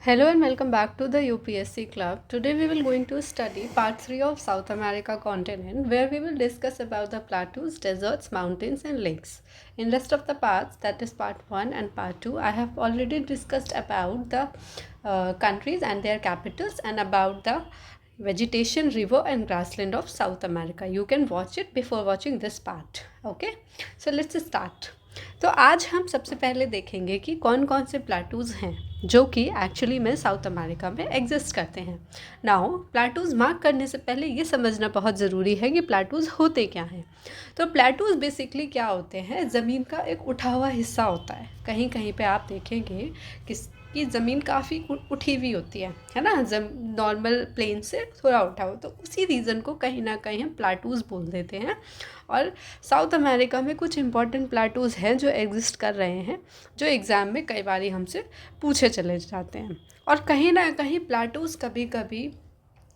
Hello and welcome back to the UPSC Club. Today we will going to study part 3 of South America continent, where we will discuss about the plateaus, deserts, mountains and lakes. In rest of the parts, that is part 1 and part 2, I have already discussed about the countries and their capitals and about the vegetation, river and grassland of South America. You can watch it before watching this part. Okay, so let's start. तो आज हम सबसे पहले देखेंगे कि कौन कौन से प्लाटूज़ हैं जो कि एक्चुअली में साउथ अमेरिका में एग्जिस्ट करते हैं. नाउ प्लाटूज़ मार्क करने से पहले ये समझना बहुत ज़रूरी है कि प्लाटूज़ होते क्या हैं. तो प्लाटूज़ बेसिकली क्या होते हैं, ज़मीन का एक उठा हुआ हिस्सा होता है. कहीं कहीं पे आप देखेंगे कि ज़मीन काफ़ी उठी हुई होती है ना, नॉर्मल प्लेन से थोड़ा उठा हो, तो उसी रीज़न को कहीं ना कहीं हम प्लाटूज़ बोल देते हैं. और साउथ अमेरिका में कुछ इंपॉर्टेंट प्लाटूज़ हैं जो एग्जिस्ट कर रहे हैं, जो एग्ज़ाम में कई बार हमसे पूछे चले जाते हैं. और कहीं ना कहीं प्लाटूज़ कभी कभी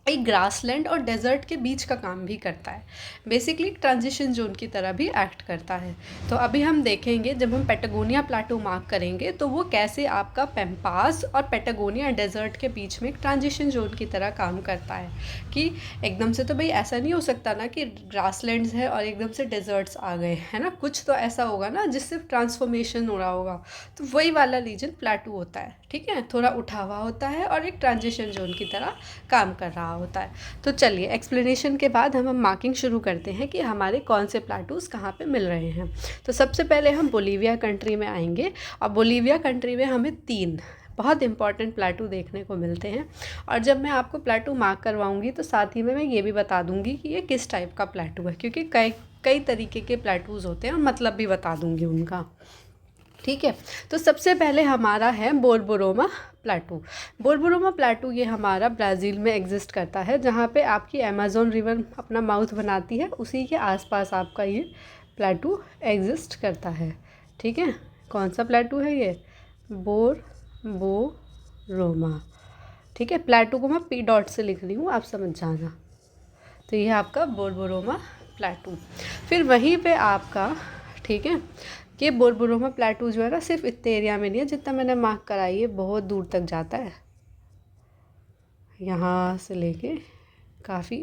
एक ग्रासलैंड और डेजर्ट के बीच का काम भी करता है. बेसिकली ट्रांजिशन जोन की तरह भी एक्ट करता है. तो अभी हम देखेंगे, जब हम पेटागोनिया प्लाटू मार्क करेंगे तो वो कैसे आपका पेम्पास और पेटागोनिया डेजर्ट के बीच में एक ट्रांजिशन जोन की तरह काम करता है. कि एकदम से तो भाई ऐसा नहीं हो सकता ना कि ग्रासलैंड्स है और एकदम से डेजर्ट्स आ गए, है ना. कुछ तो ऐसा होगा ना जिससे ट्रांसफॉर्मेशन हो रहा होगा. तो वही वाला रीजन प्लाटू होता है. ठीक है, थोड़ा उठा हुआ होता है और एक ट्रांजिशन जोन की तरह काम कर रहा होता है. तो चलिए, एक्सप्लेनेशन के बाद हम मार्किंग शुरू करते हैं कि हमारे कौन से प्लाटूज़ कहाँ पे मिल रहे हैं. तो सबसे पहले हम बोलीविया कंट्री में आएंगे. और बोलीविया कंट्री में हमें 3 बहुत इंपॉर्टेंट प्लाटू देखने को मिलते हैं. और जब मैं आपको प्लाटू मार्क करवाऊंगी तो साथ ही में मैं ये भी बता दूंगी कि ये किस टाइप का प्लाटू है, क्योंकि कई कई तरीके के प्लाटूज़ होते हैं और मतलब भी बता दूंगी उनका. ठीक है, तो सबसे पहले हमारा है बोरबोरोमा प्लाटू. बोरबोरोमा प्लाटू ये हमारा ब्राज़ील में एग्जिस्ट करता है, जहाँ पे आपकी अमेज़न रिवर अपना माउथ बनाती है, उसी के आसपास आपका ये प्लाटू एग्जिस्ट करता है. ठीक है, कौन सा प्लाटू है ये? बोरबोरोमा. ठीक है, प्लाटू को मैं पी डॉट से लिख रही हूँ, आप समझ जाना. तो ये आपका बोरबोरोमा प्लाटू. फिर वहीं पे आपका, ठीक है, ये बोरबोरोमा प्लाटू जो है ना, सिर्फ इतने एरिया में नहीं है जितना मैंने मार्क कराई है, बहुत दूर तक जाता है. यहाँ से लेके काफ़ी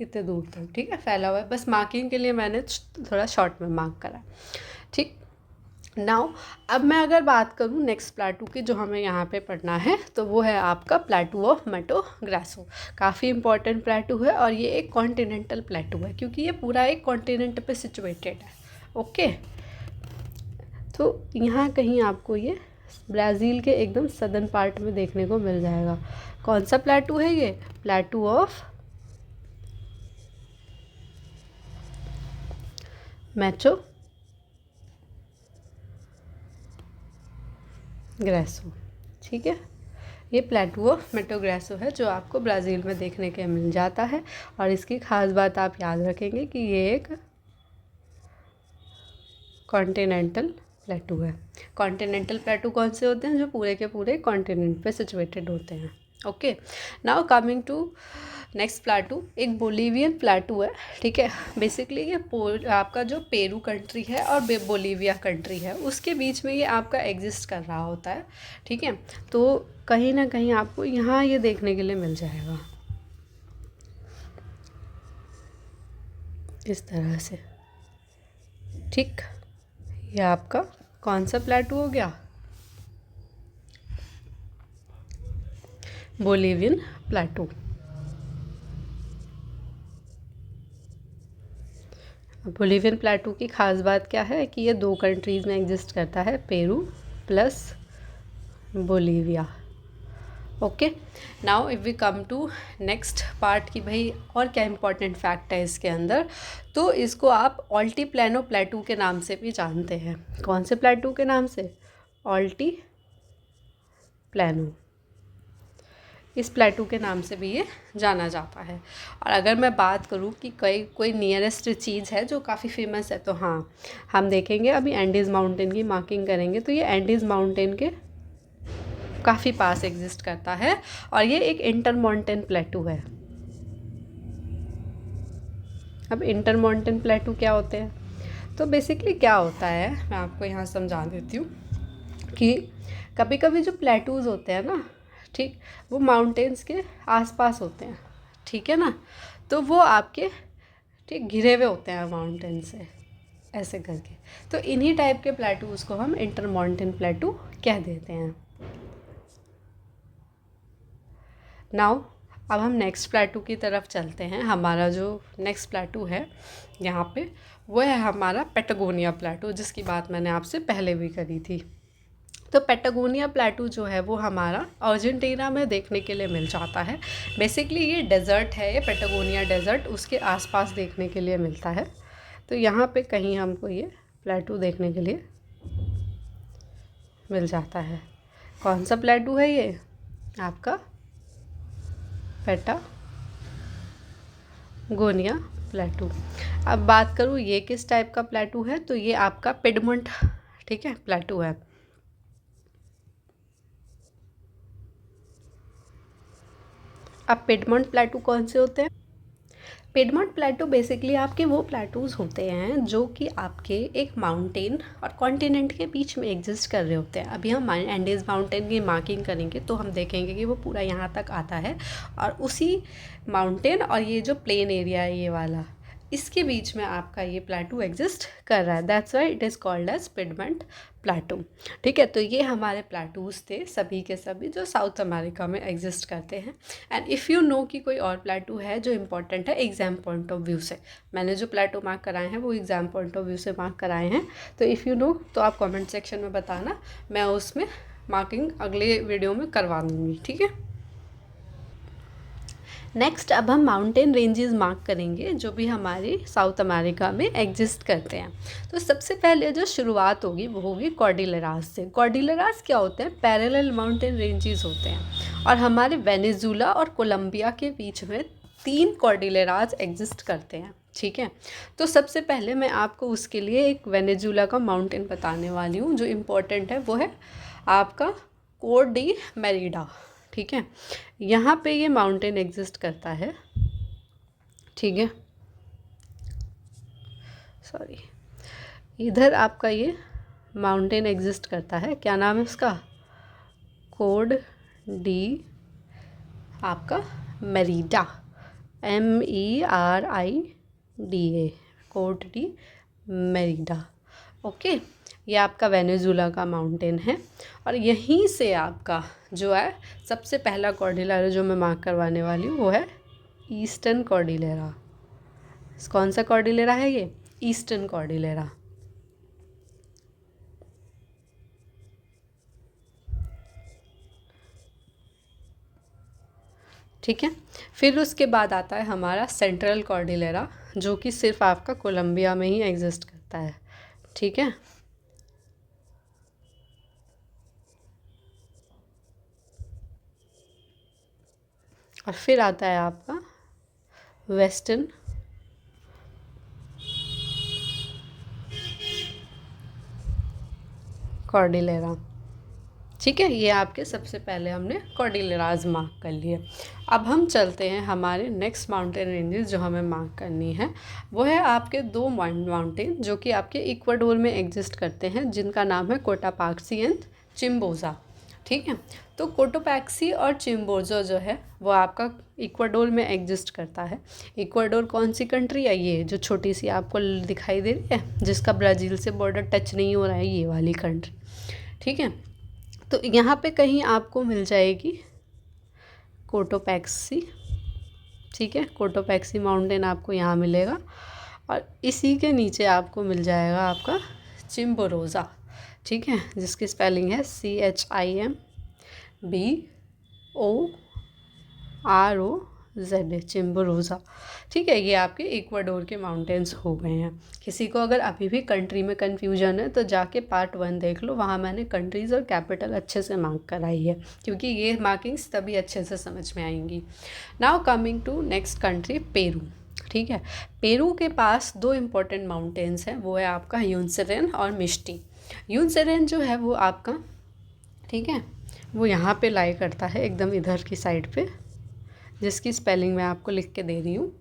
इतने दूर तक, ठीक है, फैला हुआ है. बस मार्किंग के लिए मैंने थोड़ा शॉर्ट में मार्क करा. ठीक, नाउ अब मैं अगर बात करूँ नेक्स्ट प्लाटू की जो हमें यहाँ पे पढ़ना है, तो वो है आपका प्लाटू ऑफ मैटो ग्रासो. काफ़ी इंपॉर्टेंट प्लाटू है और ये एक कॉन्टिनेंटल प्लाटू है, क्योंकि ये पूरा एक कॉन्टिनेंट पे सिचुएटेड है. ओके, तो यहाँ कहीं आपको ये ब्राज़ील के एकदम सदर्न पार्ट में देखने को मिल जाएगा. कौन सा प्लाटू है ये? Plateau of Mato Grosso. ठीक है, ये प्लाटू ऑफ मैटो ग्रासो है जो आपको ब्राज़ील में देखने के मिल जाता है. और इसकी खास बात आप याद रखेंगे कि ये एक कॉन्टिनेंटल प्लेटू है. कॉन्टिनेंटल प्लेटू कौन से होते हैं? जो पूरे के पूरे कॉन्टिनेंट पे सिचुएटेड होते हैं. Okay, now coming to next plateau, एक बोलीवियन प्लाटू है. ठीक है, बेसिकली ये आपका जो पेरू कंट्री है और बोलीविया कंट्री है, उसके बीच में ये आपका एग्जिस्ट कर रहा होता है. ठीक है, तो कहीं ना कहीं आपको यहाँ ये देखने के लिए मिल जाएगा इस तरह से. ठीक, ये आपका कौन सा प्लाटू हो गया? Bolivian plateau. बोलीवियन प्लाटू की खास बात क्या है कि ये 2 कंट्रीज़ में एग्जिस्ट करता है, Peru plus Bolivia. Okay, now if we come to next part कि भाई और क्या इंपॉर्टेंट फैक्ट है इसके अंदर, तो इसको आप ऑल्टीप्लानो प्लेटू के नाम से भी जानते हैं. कौन से प्लेटू के नाम से? ऑल्टीप्लानो. इस प्लेटू के नाम से भी ये जाना जाता है. और अगर मैं बात करूँ कि कोई नियरेस्ट चीज़ है जो काफ़ी फेमस है, तो हाँ, हम देखेंगे अभी एंडीज़ माउंटेन की मार्किंग करेंगे, तो ये एंडीज़ माउंटेन के काफ़ी पास एग्जिस्ट करता है और ये एक इंटरमाउंटेन प्लेटू है. अब इंटरमाउंटेन प्लेटू क्या होते हैं? तो बेसिकली क्या होता है, मैं आपको यहाँ समझा देती हूँ कि कभी कभी जो प्लेटूज़ होते हैं ना, ठीक, वो माउंटेन्स के आसपास होते हैं, ठीक है ना। तो वो आपके ठीक घिरे हुए होते हैं माउंटेन से ऐसे करके। तो इन्हीं टाइप के प्लेटूज़ को हम इंटर माउंटेन प्लेटू कह देते हैं। नाउ अब हम नेक्स्ट प्लेटू की तरफ चलते हैं। हमारा जो नेक्स्ट प्लेटू है यहाँ पे, वो है हमारा पेटागोनिया प्लेटू, जिसकी बात मैंने आपसे पहले भी करी थी। तो पेटागोनिया प्लेटू जो है वो हमारा अर्जेंटीना में देखने के लिए मिल जाता है। बेसिकली ये डेज़र्ट है, ये पेटागोनिया डेज़र्ट उसके आसपास देखने के लिए मिलता है। तो यहाँ पे कहीं हमको ये प्लेटू देखने के लिए मिल जाता है। कौन सा प्लेटू है ये? आपका पेटागोनिया प्लेटू। अब बात करूँ ये किस टाइप का प्लेटू है, तो ये आपका पिडमोंट, ठीक है, प्लेटू है। अब पिडमोंट प्लेटू कौन से होते हैं? पिडमोंट प्लेटू बेसिकली आपके वो प्लेटूज़ होते हैं जो कि आपके एक माउंटेन और कॉन्टिनेंट के बीच में एग्जिस्ट कर रहे होते हैं। अभी हम एंडीज़ माउंटेन की मार्किंग करेंगे तो हम देखेंगे कि वो पूरा यहाँ तक आता है, और उसी माउंटेन और ये जो प्लेन एरिया है ये वाला, इसके बीच में आपका ये प्लेटू एग्जिस्ट कर रहा है। That's why it is called as piedmont plateau. ठीक है, तो ये हमारे प्लेटूज़ थे सभी के सभी जो साउथ अमेरिका में एग्जिस्ट करते हैं। एंड इफ़ यू नो कि कोई और प्लेटू है जो इम्पोर्टेंट है एग्ज़ाम पॉइंट ऑफ व्यू से, मैंने जो प्लेटू मार्क कराए हैं वो एग्ज़ाम पॉइंट ऑफ व्यू से मार्क कराए हैं, तो इफ़ यू नो तो आप कमेंट सेक्शन में बताना, मैं उसमें मार्किंग अगले वीडियो में करवा दूँगी, ठीक है। नेक्स्ट अब हम माउंटेन रेंजेस मार्क करेंगे जो भी हमारे साउथ अमेरिका में एग्जिस्ट करते हैं। तो सबसे पहले जो शुरुआत होगी वो होगी कॉर्डिलेरास से। कॉर्डिलेरास क्या होते हैं? पैरेलल माउंटेन रेंजेस होते हैं, और हमारे वेनेजुला और कोलंबिया के बीच में 3 कॉर्डिलेरास एग्जिस्ट करते हैं, ठीक है। तो सबसे पहले मैं आपको उसके लिए एक वेनेजुला का माउंटेन बताने वाली हूँ जो इम्पोर्टेंट है, वो है आपका कोर डी मेरिडा, ठीक है। यहाँ पे ये माउंटेन एग्जिस्ट करता है, ठीक है, सॉरी, इधर आपका ये माउंटेन एग्जिस्ट करता है, क्या नाम है उसका? कोड डी आपका Merida, MERIDA, code D Merida, okay. ये आपका वेनेजुला का माउंटेन है, और यहीं से आपका जो है सबसे पहला कॉर्डिलेरा जो मैं मार्क करवाने वाली हूँ वो है ईस्टर्न कॉर्डिलेरा। कौन सा कॉर्डिलेरा है ये? Eastern Cordillera. ठीक है, फिर उसके बाद आता है हमारा सेंट्रल कॉर्डिलेरा जो कि सिर्फ आपका कोलंबिया में ही एग्जिस्ट करता है, ठीक है। और फिर आता है आपका वेस्टर्न कॉर्डिलेरा, ठीक है। ये आपके सबसे पहले हमने कॉर्डिलेराज मार्क कर लिए। अब हम चलते हैं हमारे नेक्स्ट माउंटेन रेंजेस जो हमें मार्क करनी है, वो है आपके 2 माउंटेन जो कि आपके इक्वाडोर में एग्जिस्ट करते हैं, जिनका नाम है कोटापाक्सी एंड चिम्बोजा, ठीक है। तो कोटोपैक्सी और चिम्बोजा जो है वो आपका इक्वाडोर में एग्जिस्ट करता है। इक्वाडोर कौन सी कंट्री है? ये जो छोटी सी आपको दिखाई दे रही है जिसका ब्राज़ील से बॉर्डर टच नहीं हो रहा है, ये वाली कंट्री, ठीक है। तो यहाँ पे कहीं आपको मिल जाएगी कोटोपैक्सी, ठीक है, कोटोपैक्सी माउंटेन आपको यहाँ मिलेगा, और इसी के नीचे आपको मिल जाएगा आपका चिम्बोरोजा, ठीक है, जिसकी स्पेलिंग है CHIMBOROZA, चिम्बोरोजा, ठीक है। ये आपके इक्वाडोर के माउंटेन्स हो गए हैं। किसी को अगर अभी भी कंट्री में कन्फ्यूजन है तो जाके पार्ट 1 देख लो, वहाँ मैंने कंट्रीज़ और कैपिटल अच्छे से मार्क कराई है, क्योंकि ये मार्किंग्स तभी अच्छे से समझ में आएंगी। Now coming to next country, Peru, ठीक है। पेरू के पास 2 इम्पोर्टेंट माउंटेन्स हैं, वो है आपका यूनसेरेन और मिष्टी। यूनसेरेन जो है वो आपका, ठीक है, वो यहाँ पे लाई करता है एकदम इधर की साइड पे, जिसकी स्पेलिंग मैं आपको लिख के दे रही हूँ।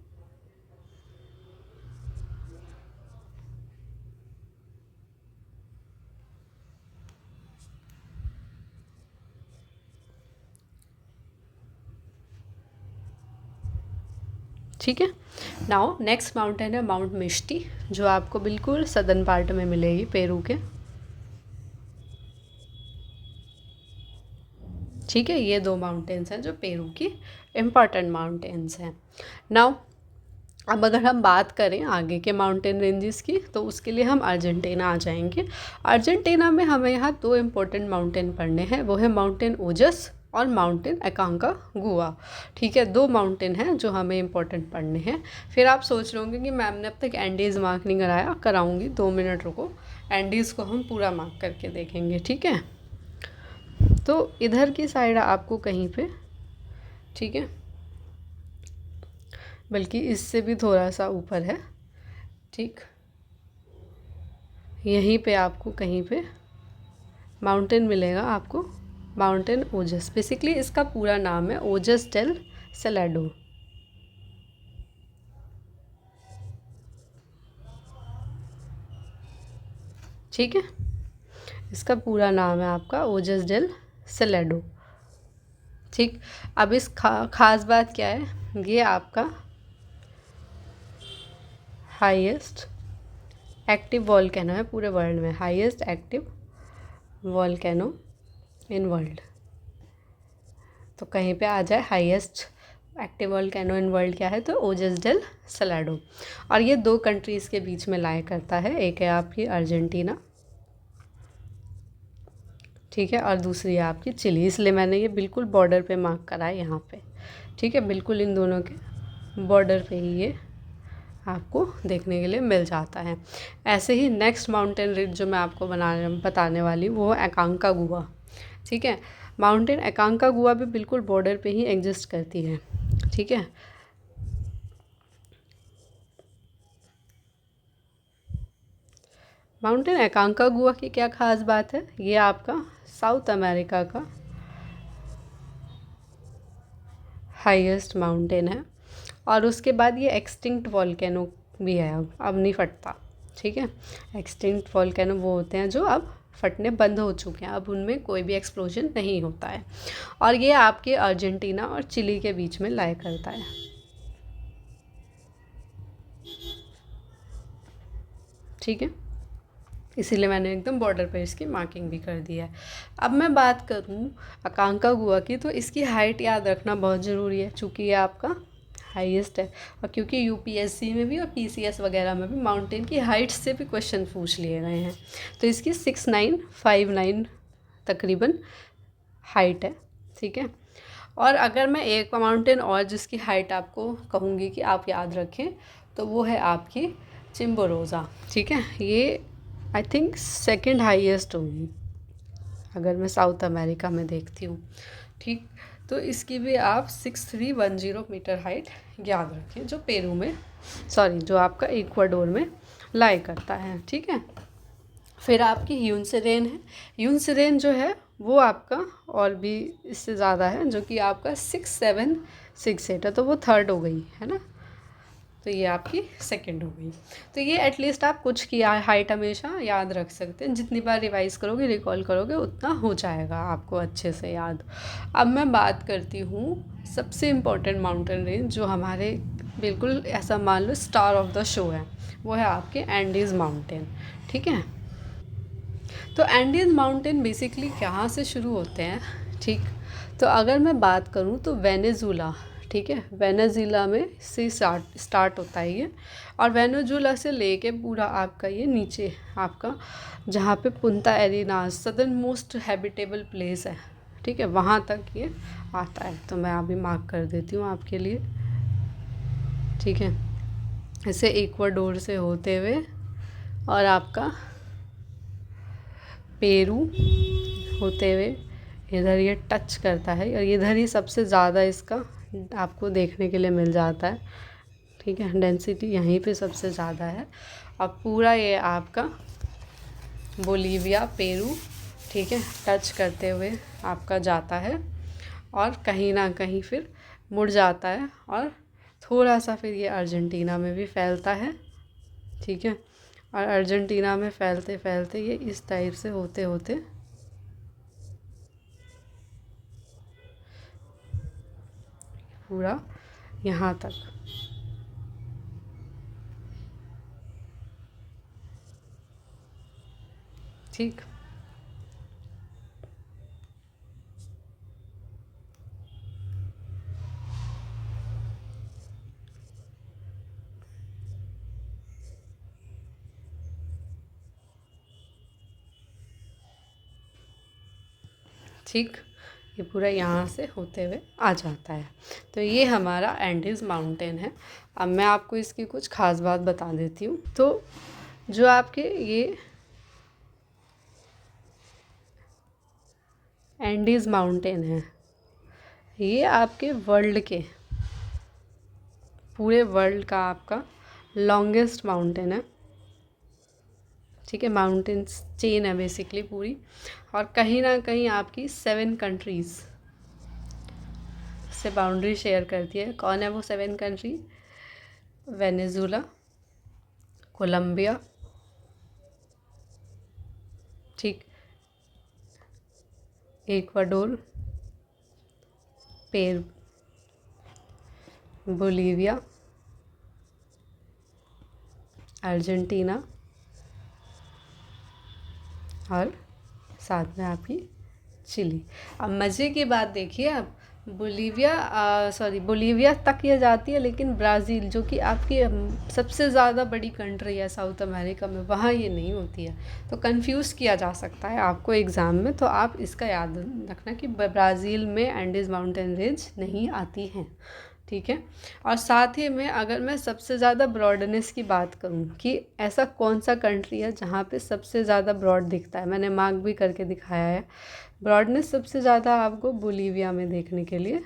ठीक है। नाउ नेक्स्ट माउंटेन है माउंट मिष्टी, जो आपको बिल्कुल सदर्न पार्ट में मिलेगी पेरू के। ठीक है, ये 2 माउंटेन्स हैं जो पेरू की इम्पॉर्टेंट माउंटेन्स हैं। नाउ अब अगर हम बात करें आगे के माउंटेन रेंजेस की, तो उसके लिए हम अर्जेंटीना आ जाएंगे। अर्जेंटीना में हमें यहाँ 2 इम्पोर्टेंट माउंटेन पढ़ने हैं, वो है माउंटेन ओजस और माउंटेन अकांकागुआ। ठीक है, 2 माउंटेन हैं जो हमें इम्पोर्टेंट पढ़ने हैं। फिर आप सोच रहे होंगे कि मैम ने अब तक एंडीज़ मार्क नहीं कराया, कराऊंगी, 2 मिनट रुको, एंडीज़ को हम पूरा मार्क करके देखेंगे। ठीक है, तो इधर की साइड आपको कहीं पे, ठीक है, बल्कि इससे भी थोड़ा सा ऊपर है, ठीक, यहीं पे आपको कहीं पे माउंटेन मिलेगा आपको, माउंटेन ओजस। बेसिकली इसका पूरा नाम है ओजस डेल सेलाडो। ठीक है, इसका पूरा नाम है आपका ओजस डेल सेलाडो। ठीक, अब इस खास बात क्या है, ये आपका हाईएस्ट एक्टिव वॉल्केनो है पूरे वर्ल्ड में, highest active volcano in world. तो कहीं पे आ जाए highest active volcano in world क्या है, तो ओजस डेल सेलाडो। और ये 2 कंट्रीज़ के बीच में लाई करता है, एक है आपकी अर्जेंटीना, ठीक है, और दूसरी है आपकी चिली। इसलिए मैंने ये बिल्कुल बॉर्डर पे मार्क करा है यहाँ पे। ठीक है, बिल्कुल इन दोनों के बॉर्डर पे ही ये आपको देखने के लिए मिल जाता है। ऐसे ही नेक्स्ट माउंटेन रेंज जो मैं आपको बताने वाली हूँ वो है अकांकागुआ। ठीक है, माउंटेन अकांकागुआ भी बिल्कुल बॉर्डर पे ही एग्जिस्ट करती है। ठीक है, माउंटेन अकांकागुआ की क्या खास बात है, ये आपका साउथ अमेरिका का हाईएस्ट माउंटेन है, और उसके बाद ये एक्सटिंक्ट वॉल्केनो भी है, अब नहीं फटता। ठीक है, एक्सटिंक्ट वॉल्केनो वो होते हैं जो अब फटने बंद हो चुके हैं, अब उनमें कोई भी एक्सप्लोजन नहीं होता है, और ये आपके अर्जेंटीना और चिली के बीच में लाई करता है। ठीक है, इसीलिए मैंने एकदम बॉर्डर पर इसकी मार्किंग भी कर दी है। अब मैं बात करूँ अकांकागुआ की, तो इसकी हाइट याद रखना बहुत ज़रूरी है, चूँकि ये आपका हाईएस्ट है, और क्योंकि यूपीएससी में भी और पीसीएस वगैरह में भी माउंटेन की हाइट से भी क्वेश्चन पूछ लिए गए हैं। तो इसकी 6959 तकरीबन हाइट है। ठीक है, और अगर मैं एक माउंटेन और जिसकी हाइट आपको कहूँगी कि आप याद रखें, तो वो है आपकी चिम्बोरोज़ा। ठीक है, ये आई थिंक सेकंड हाईएस्ट होगी अगर मैं साउथ अमेरिका में देखती हूँ। ठीक, तो इसकी भी आप 6310 मीटर हाइट याद रखें, जो पेरू में, सॉरी, जो आपका इक्वाडोर में लाई करता है। ठीक है, फिर आपकी ह्यूनसेरेन है। ह्यूनसेरेन जो है वो आपका और भी इससे ज़्यादा है, जो कि आपका 6768 है, तो वो थर्ड हो गई है ना, तो ये आपकी सेकंड हो गई। तो ये एटलीस्ट आप कुछ की हाइट हमेशा याद रख सकते हैं, जितनी बार रिवाइज करोगे, रिकॉल करोगे, उतना हो जाएगा आपको अच्छे से याद। अब मैं बात करती हूँ सबसे इम्पोर्टेंट माउंटेन रेंज, जो हमारे बिल्कुल ऐसा मान लो स्टार ऑफ द शो है, वो है आपके एंडीज़ माउंटेन। ठीक है, तो एंडीज़ माउंटेन बेसिकली कहाँ से शुरू होते हैं। ठीक, तो अगर मैं बात करूँ तो वेनेजुला, ठीक है, वेनेजुला में से स्टार्ट होता है ये, और वेनेजुला से लेके पूरा आपका ये नीचे आपका जहाँ पे पुंता एरिनास सदर्न मोस्ट हैबिटेबल प्लेस है, ठीक है, वहाँ तक ये आता है। तो मैं अभी मार्क कर देती हूँ आपके लिए। ठीक है, ऐसे इक्वाडोर से होते हुए और आपका पेरू होते हुए इधर ये टच करता है, और इधर ही सबसे ज़्यादा इसका आपको देखने के लिए मिल जाता है। ठीक है, डेंसिटी यहीं पे सबसे ज़्यादा है। अब पूरा ये आपका बोलीविया, पेरू, ठीक है, टच करते हुए आपका जाता है, और कहीं ना कहीं फिर मुड़ जाता है, और थोड़ा सा फिर ये अर्जेंटीना में भी फैलता है। ठीक है, और अर्जेंटीना में फैलते फैलते ये इस टाइप से होते होते पूरा यहाँ तक ठीक। ठीक, ये पूरा यहाँ से होते हुए आ जाता है। तो ये हमारा एंडीज़ माउंटेन है। अब मैं आपको इसकी कुछ ख़ास बात बता देती हूँ। तो जो आपके ये एंडीज़ माउंटेन है, ये आपके वर्ल्ड के, पूरे वर्ल्ड का आपका लॉन्गेस्ट माउंटेन है। ठीक है, माउंटेन्स चेन है बेसिकली पूरी। और कहीं ना कहीं आपकी 7 कंट्रीज़ से बाउंड्री शेयर करती है। कौन है वो 7 कंट्री? वेनेजुला, कोलंबिया, ठीक, इक्वाडोर, पेरू, बोलीविया, अर्जेंटीना और साथ में आपकी चिली। अब मज़े की बात देखिए, आप बोलीविया तक ये जाती है, लेकिन ब्राज़ील जो कि आपकी सबसे ज़्यादा बड़ी कंट्री है साउथ अमेरिका में, वहाँ ये नहीं होती है। तो कंफ्यूज किया जा सकता है आपको एग्ज़ाम में। तो आप इसका याद रखना कि ब्राज़ील में एंडीज़ माउंटेन रेंज नहीं आती हैं। ठीक है। और साथ ही में अगर मैं सबसे ज़्यादा ब्रॉडनेस की बात करूँ कि ऐसा कौन सा कंट्री है जहाँ पे सबसे ज़्यादा ब्रॉड दिखता है, मैंने मार्क भी करके दिखाया है। ब्रॉडनेस सबसे ज़्यादा आपको बोलीविया में देखने के लिए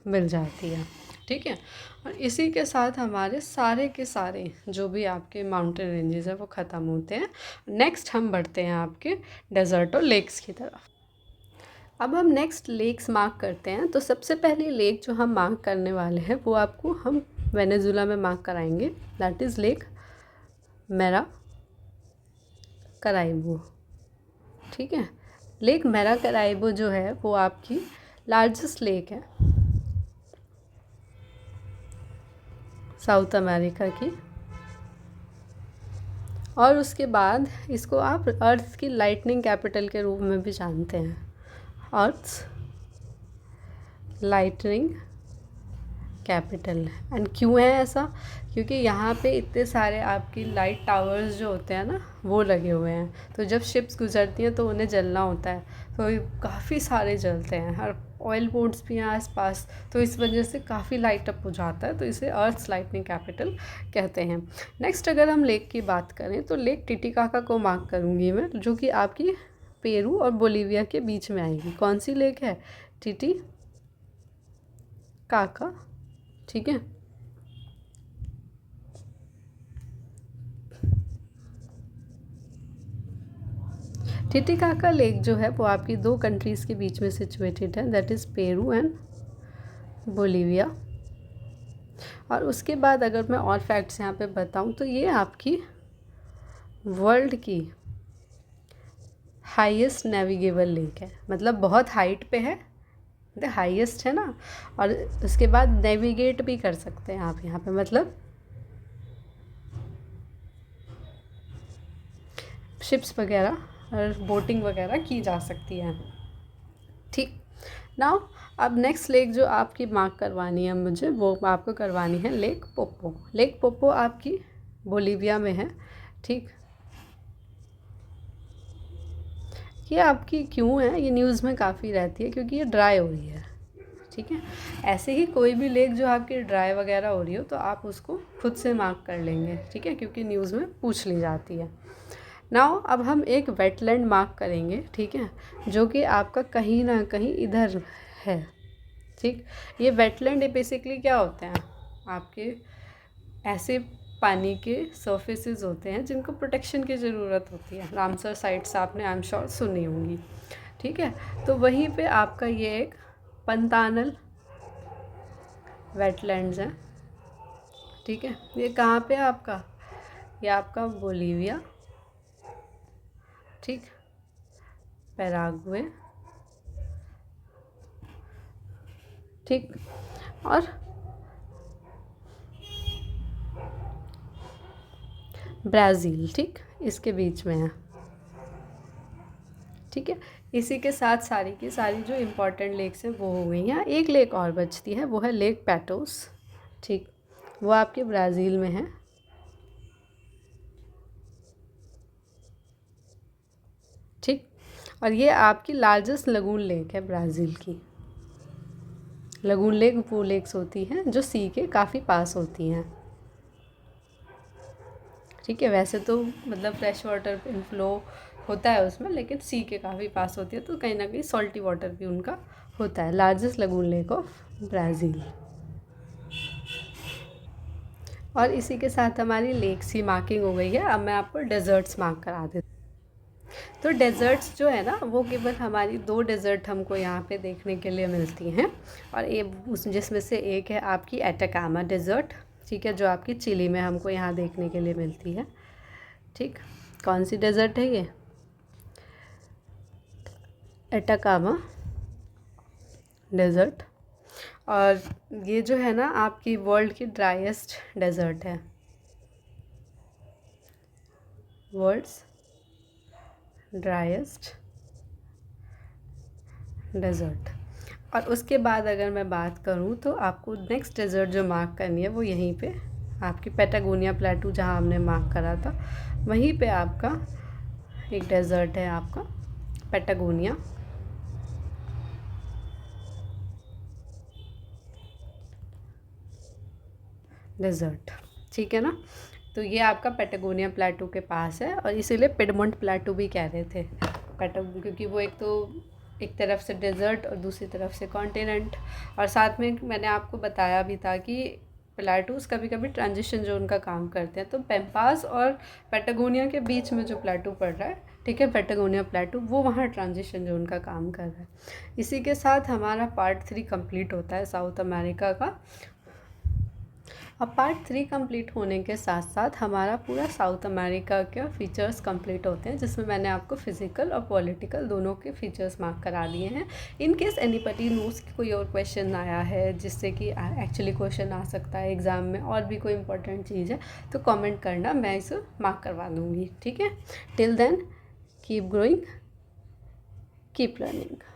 मिल जाती है। ठीक है। और इसी के साथ हमारे सारे के सारे जो भी आपके माउंटेन रेंजेस हैं वो ख़त्म होते हैं। नेक्स्ट हम बढ़ते हैं आपके डेजर्ट और लेक्स की तरफ। अब हम नेक्स्ट लेक्स मार्क करते हैं। तो सबसे पहली लेक जो हम मार्क करने वाले हैं वो आपको हम वेनेजुला में मार्क कराएंगे। दैट इज़ लेक मेरा कराइबो। ठीक है। लेक मेरा कराइबो जो है वो आपकी लार्जेस्ट लेक है साउथ अमेरिका की। और उसके बाद इसको आप अर्थ की लाइटनिंग कैपिटल के रूप में भी जानते हैं। अर्थ लाइटनिंग कैपिटल। एंड क्यों है ऐसा? क्योंकि यहाँ पे इतने सारे आपकी लाइट टावर्स जो होते हैं ना वो लगे हुए हैं। तो जब शिप्स गुजरती हैं तो उन्हें जलना होता है, तो काफ़ी सारे जलते हैं। और ऑयल पोर्ट्स भी हैं आसपास, तो इस वजह से काफ़ी लाइट अप हो जाता है। तो इसे अर्थ लाइटनिंग कैपिटल कहते हैं। नेक्स्ट अगर हम लेक की बात करें तो लेक टिटिकाका को मार्क करूँगी मैं, जो कि आपकी पेरू और बोलीविया के बीच में आएगी। कौन सी लेक है? टिटिकाका। ठीक है। टिटिकाका लेक जो है वो आपकी 2 कंट्रीज़ के बीच में सिचुएटेड है, that is Peru and Bolivia. और उसके बाद अगर मैं और फैक्ट्स यहाँ पे बताऊँ तो ये आपकी वर्ल्ड की हाईएस्ट नेविगेबल लेक है। मतलब बहुत हाइट पे है, द हाईएस्ट है ना। और उसके बाद नेविगेट भी कर सकते हैं आप यहाँ पे, मतलब शिप्स वगैरह और बोटिंग वगैरह की जा सकती है। ठीक। नाउ अब नेक्स्ट लेक जो आपकी मार्क करवानी है मुझे, वो आपको करवानी है लेक पोपो। लेक पोपो आपकी बोलीविया में है। ठीक। ये आपकी क्यों है? ये न्यूज़ में काफ़ी रहती है क्योंकि ये ड्राई हो रही है। ठीक है। ऐसे ही कोई भी लेक जो आपकी ड्राई वगैरह हो रही हो तो आप उसको खुद से मार्क कर लेंगे। ठीक है, क्योंकि न्यूज़ में पूछ ली जाती है। नाउ अब हम एक वेटलैंड मार्क करेंगे। ठीक है, जो कि आपका कहीं ना कहीं इधर है। ठीक। ये वेटलैंड बेसिकली क्या होते हैं? आपके ऐसे पानी के सर्फेसेस होते हैं जिनको प्रोटेक्शन की ज़रूरत होती है। रामसर साइट्स आपने आई एम श्योर सुनी होंगी। ठीक है। तो वहीं पे आपका ये एक पंतानल वेटलैंड्स हैं। ठीक है। ये कहाँ पे है आपका? ये आपका बोलीविया, ठीक, पैराग्वे, ठीक, और ब्राज़ील। ठीक, इसके बीच में है। ठीक है। इसी के साथ सारी की सारी जो इम्पोर्टेंट लेक्स हैं वो हो गई हैं। एक लेक और बचती है, वो है लेक पैटोस। ठीक, वो आपके ब्राज़ील में है। ठीक, और ये आपकी लार्जेस्ट लगून लेक है ब्राज़ील की। लगून लेक वो लेक्स होती हैं जो सी के काफ़ी पास होती हैं। ठीक है, वैसे तो मतलब फ्रेश वाटर इनफ्लो होता है उसमें, लेकिन सी के काफ़ी पास होती है, तो कहीं ना कहीं सॉल्टी वाटर भी उनका होता है। Largest lagoon lake of Brazil. और इसी के साथ हमारी लेक्स की मार्किंग हो गई है। अब मैं आपको डेजर्ट्स मार्क करा देती हूँ। तो डेजर्ट्स जो है ना, वो केवल हमारी 2 डेजर्ट हमको यहाँ पे देखने के लिए मिलती हैं, और ये उस जिसमें से एक है आपकी एटाकामा डेजर्ट। ठीक है, जो आपकी चिली में हमको यहाँ देखने के लिए मिलती है। ठीक, कौन सी डेजर्ट है ये? Atacama desert. और ये जो है ना आपकी वर्ल्ड की ड्राइएस्ट डेजर्ट है, वर्ल्ड्स ड्राइएस्ट डेजर्ट। और उसके बाद अगर मैं बात करूँ तो आपको नेक्स्ट डेजर्ट जो मार्क करनी है वो यहीं पे आपकी पैटागोनिया प्लेटू, जहाँ हमने मार्क करा था वहीं पे आपका एक डेजर्ट है, आपका पैटागोनिया डेजर्ट। ठीक है ना, तो ये आपका पैटागोनिया प्लेटू के पास है, और इसीलिए पिडमोंट प्लेटू भी कह रहे थे क्योंकि वो एक तो एक तरफ से डेजर्ट और दूसरी तरफ से कॉन्टिनेंट। और साथ में मैंने आपको बताया भी था कि प्लेटूज कभी कभी ट्रांजिशन जोन का काम करते हैं, तो पैम्पास और पैटागोनिया के बीच में जो प्लेटू पड़ रहा है, ठीक है, पैटागोनिया प्लेटू, वो वहाँ ट्रांजिशन जोन का काम कर रहा है। इसी के साथ हमारा पार्ट 3 कंप्लीट होता है साउथ अमेरिका का। अब पार्ट 3 कंप्लीट होने के साथ साथ हमारा पूरा साउथ अमेरिका के फीचर्स कंप्लीट होते हैं, जिसमें मैंने आपको फिज़िकल और पॉलिटिकल दोनों के फीचर्स मार्क करा दिए हैं। इन केस एनीबडी नोस कि कोई और क्वेश्चन आया है जिससे कि एक्चुअली क्वेश्चन आ सकता है एग्ज़ाम में, और भी कोई इंपॉर्टेंट चीज़ है तो कमेंट करना, मैं इसे मार्क करवा दूँगी। ठीक है, till then keep growing, keep learning.